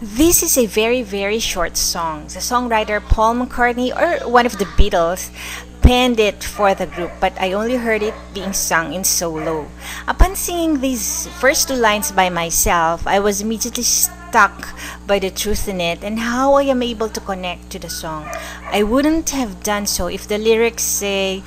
This is a very short song. The songwriter Paul McCartney, or one of the Beatles, penned it for the group, but I only heard it being sung in solo. Upon singing these first two lines by myself, I was immediately struck by the truth in it and how I am able to connect to the song. I wouldn't have done so if the lyrics say,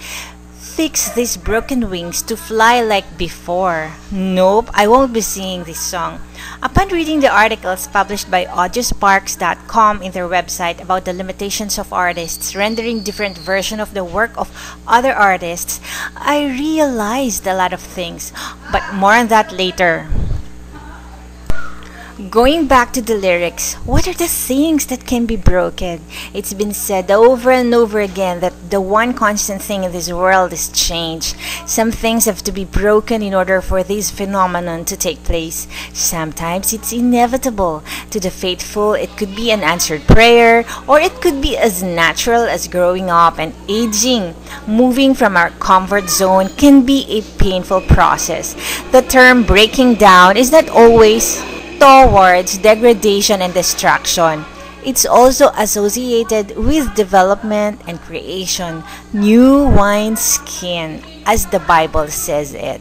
"Fix these broken wings to fly like before." Nope, I won't be singing this song. Upon reading the articles published by audiosparks.com in their website about the limitations of artists rendering different versions of the work of other artists, I realized a lot of things, but more on that later. Going back to the lyrics, what are the things that can be broken? It's been said over and over again that the one constant thing in this world is change. Some things have to be broken in order for this phenomenon to take place. Sometimes it's inevitable. To the faithful, it could be an answered prayer, or it could be as natural as growing up and aging. Moving from our comfort zone can be a painful process. The term breaking down is not always towards degradation and destruction. It's also associated with development and creation, new wineskin, as the Bible says it.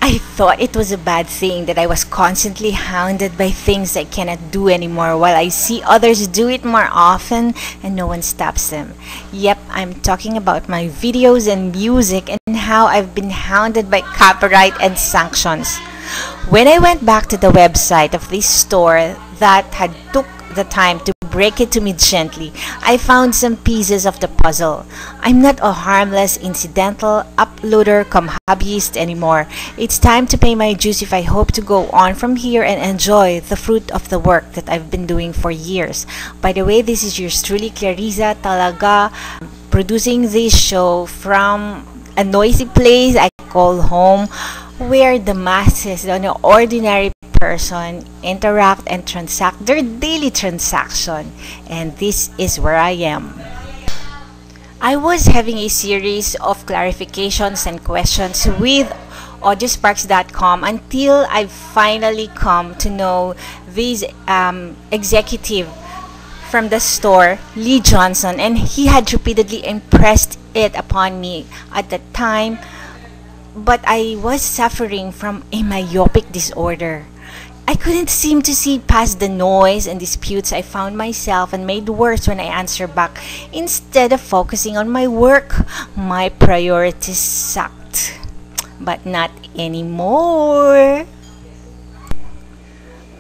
I thought it was a bad thing that I was constantly hounded by things I cannot do anymore while I see others do it more often and no one stops them. Yep, I'm talking about my videos and music and how I've been hounded by copyright and sanctions. When I went back to the website of this store that had took the time to break it to me gently, I found some pieces of the puzzle. I'm not a harmless, incidental uploader come hobbyist anymore. It's time to pay my dues if I hope to go on from here and enjoy the fruit of the work that I've been doing for years. By the way, this is yours truly, Clarissa, talaga, producing this show from a noisy place I call home, where the masses, the ordinary person, interact and transact their daily transaction. And this is where I am. I was having a series of clarifications and questions with audiosparks.com until I finally come to know this executive from the store, Lee Johnson, and he had repeatedly impressed it upon me at the time. But I was suffering from a myopic disorder. I couldn't seem to see past the noise and disputes I found myself, and made worse when I answered back. Instead of focusing on my work, my priorities sucked. But not anymore.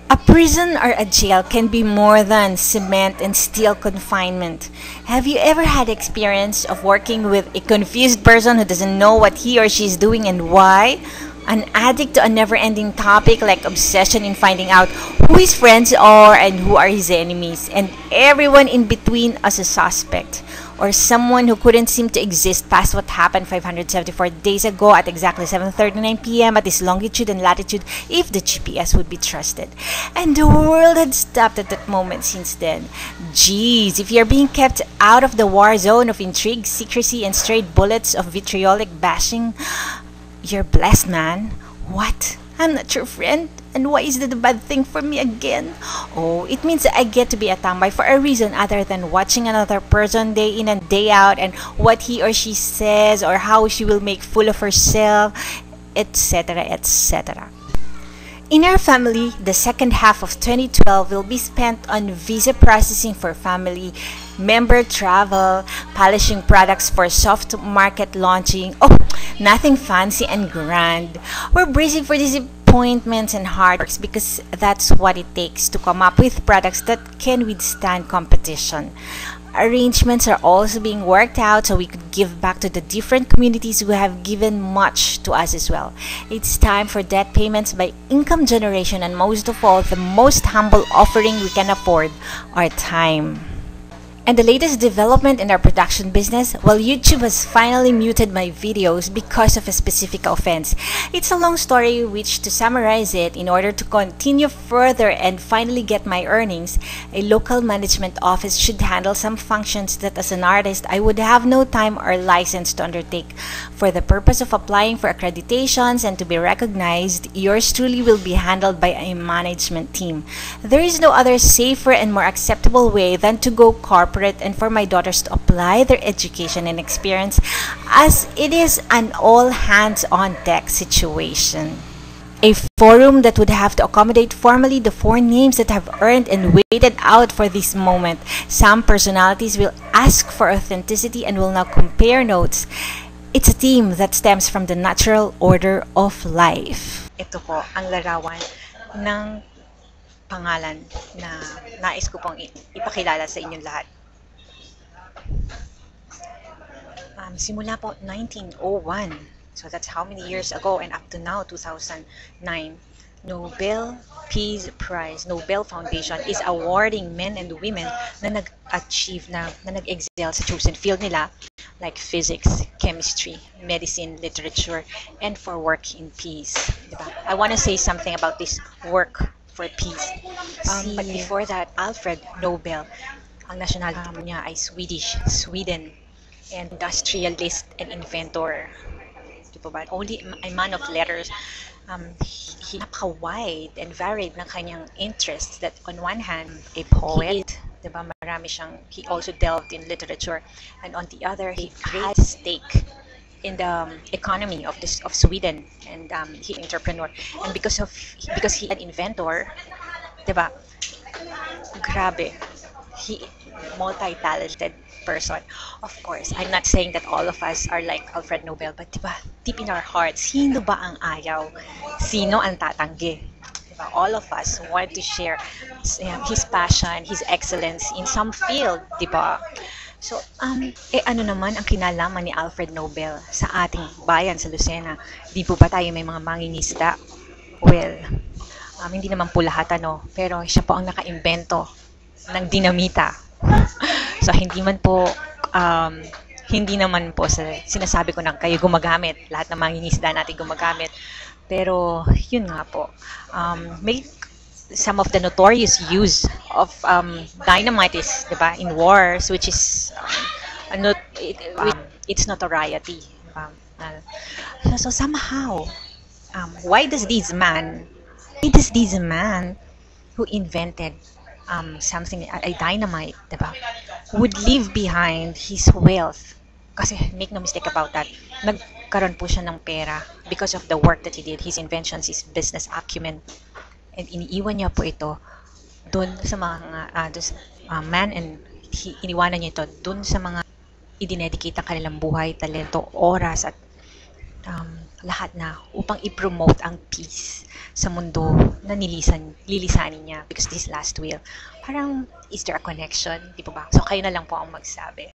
A prison or a jail can be more than cement and steel confinement. Have you ever had experience of working with a confused person who doesn't know what he or she is doing and why? An addict to a never-ending topic like obsession in finding out who his friends are and who are his enemies, and everyone in between as a suspect. Or someone who couldn't seem to exist past what happened 574 days ago at exactly 7:39 p.m. at this longitude and latitude, if the GPS would be trusted. And the world had stopped at that moment since then. Geez, if you're being kept out of the war zone of intrigue, secrecy, and straight bullets of vitriolic bashing, you're blessed, man. What? I'm not your friend? And why is that a bad thing for me again? Oh, it means I get to be a tambay for a reason other than watching another person day in and day out and what he or she says or how she will make fool of herself, etc., etc. In our family, the second half of 2012 will be spent on visa processing for family, member travel, polishing products for soft market launching. Oh, nothing fancy and grand. We're bracing for these appointments and hard works because that's what it takes to come up with products that can withstand competition. Arrangements are also being worked out so we could give back to the different communities who have given much to us as well. It's time for debt payments by income generation, and most of all, the most humble offering we can afford, our time. And the latest development in our production business, well, YouTube has finally muted my videos because of a specific offense. It's a long story which, to summarize it, in order to continue further and finally get my earnings, a local management office should handle some functions that as an artist I would have no time or license to undertake. For the purpose of applying for accreditations and to be recognized, yours truly will be handled by a management team. There is no other safer and more acceptable way than to go corporate and for my daughters to apply their education and experience, as it is an all hands on deck situation. A forum that would have to accommodate formally the 4 names that have earned and waited out for this moment. Some personalities will ask for authenticity and will now compare notes. It's a team that stems from the natural order of life. Ito po ang larawan ng pangalan na nais ko pong ipakilala sa inyong lahat. Simula po 1901, so that's how many years ago, and up to now 2009, Nobel Peace Prize, Nobel Foundation is awarding men and women na nag-achieve, na nag-excel sa chosen field nila, like physics, chemistry, medicine, literature, and for work in peace. Diba? I want to say something about this work for peace. But before that, Alfred Nobel, ang nationality niya ay Sweden, and industrialist and inventor. Diba ba? Only a man of letters. He napaka-wide and varied ng kanyang interests, that on one hand, a poet, diba, marami siyang, he also delved in literature, and on the other, he had stake in the economy of Sweden, and he entrepreneur, and because he an inventor, diba, grabe, he multi-talented person. Of course, I'm not saying that all of us are like Alfred Nobel, but diba, deep in our hearts, sino ba ang ayaw? Sino ang tatanggi? Diba? All of us want to share his passion, his excellence in some field, diba? So, ano naman ang kinalaman ni Alfred Nobel sa ating bayan sa Lucena? Di po ba tayo may mga mangingisda? Well, hindi naman po lahat, pero siya po ang naka-imbento ng dinamita. So, hindi naman po sinasabi ko na kayo gumagamit, lahat ng mangingisda natin gumagamit. Pero, yun nga po, may some of the notorious use of dynamite is, diba, in wars, which is its notoriety. So somehow, why does this man who invented something, a dynamite, diba, would leave behind his wealth? Kasi make no mistake about that, nagkaroon po siya ng pera because of the work that he did, his inventions, his business acumen, and iniiwan niya po ito dun sa mga iniwanan niya ito dun sa mga idinedicate ang kanilang buhay, talento, oras, at lahat na upang i-promote ang peace sa mundo na lilisanin niya, because this last will, parang, is there a connection? Di ba? So kayo na lang po ang magsabi.